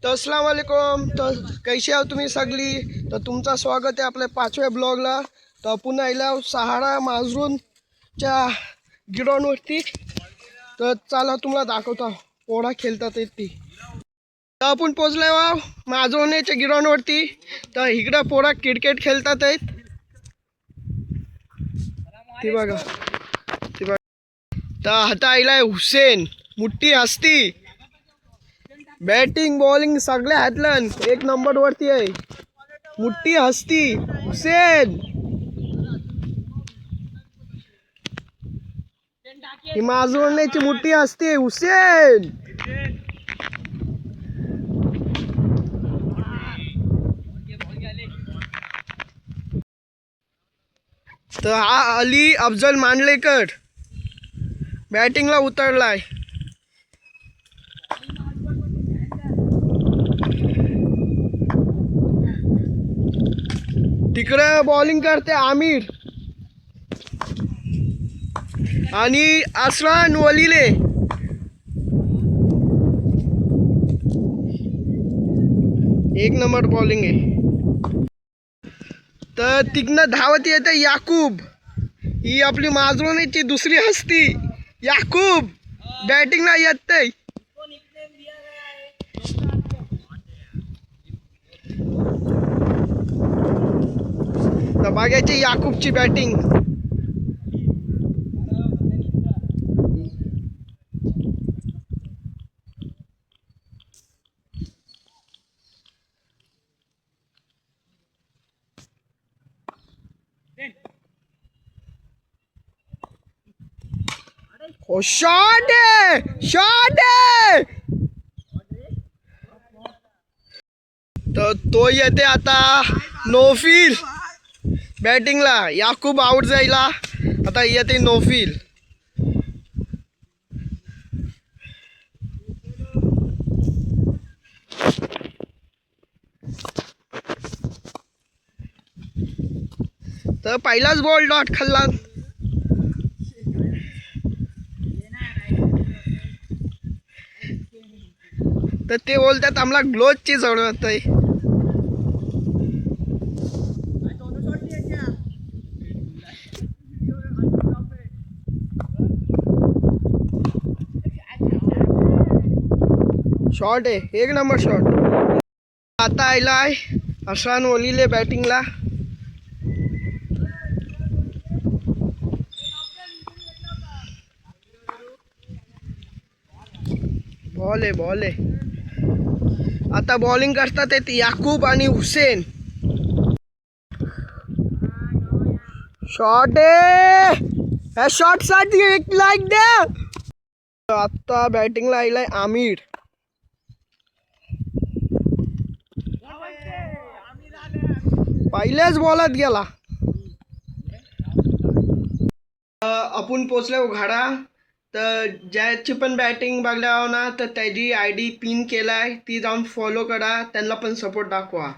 तर अस्सलाम वालेकुम. तर कैसे आहो तुम्ही सगळी. तर तुमचं स्वागत आहे आपल्या 5व्या ब्लॉगला. तर पुन्हा आला सहारा माजरूनच्या ग्राउंडवरती. तर चला तुम्हाला दाखवतो पोळा खेळतात ती. तर आपण पोचलोय वा माजरोनेच्या ग्राउंडवरती. तर इकडं पोळा क्रिकेट खेळतात आहेत. ती बघा ती बघा. तर आता आलाय हुसेन, मोठी हस्ती. बॅटिंग बॉलिंग सगळे हातलन एक नंबर वरती आहे. मोठी हस्ती हुसेन. ही माजरोनेची मोठी हस्ती हुसेन. तर हा अली अफजल मांडलेकर बॅटिंगला उतरलाय. तिकडे बॉलिंग करते आमिर आणि असरान वलीले. एक नंबर बॉलिंग आहे. तर तिकडनं धावत येते याकूब. ही आपली माजरोनेची दुसरी हस्ती याकूब बॅटिंगला येते. तर बघायची याकूबची बॅटिंग. ओ शॉट आहे, शॉट आहे. तर तो येते आता नोफिल बॅटिंगला. याकूब आउट जायला आता येते नोफिल. तर पहिलाच बॉल डॉट खाल्ला. तर ते बोलतात आम्हाला ग्लोजची जरूरत आहे. शॉट आहे, एक नंबर शॉट. आता आलाय असरान वलीले बॅटिंगला. बॉल आहे, बॉल आहे. आता बॉलिंग करतात आहेत याकूब आणि हुसेन. शॉट आहे, ह्या शॉट साठी एक लाईक द्या. आता बॅटिंगला आलाय आमिर. पहिल्याच बॉलात गेला. आपण पोचलो घाडा. तर ज्याची पण बॅटिंग बघल्यावर ना तर त्याची ID पिन केलाय, ती जाऊन फॉलो करा, त्यांना पण सपोर्ट दाखवा.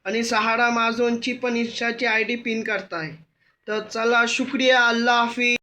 आणि सहारा माजरोनची पण इंस्टाची ID पिन करताय. तर चला शुक्रिया, अल्लाह हाफिज.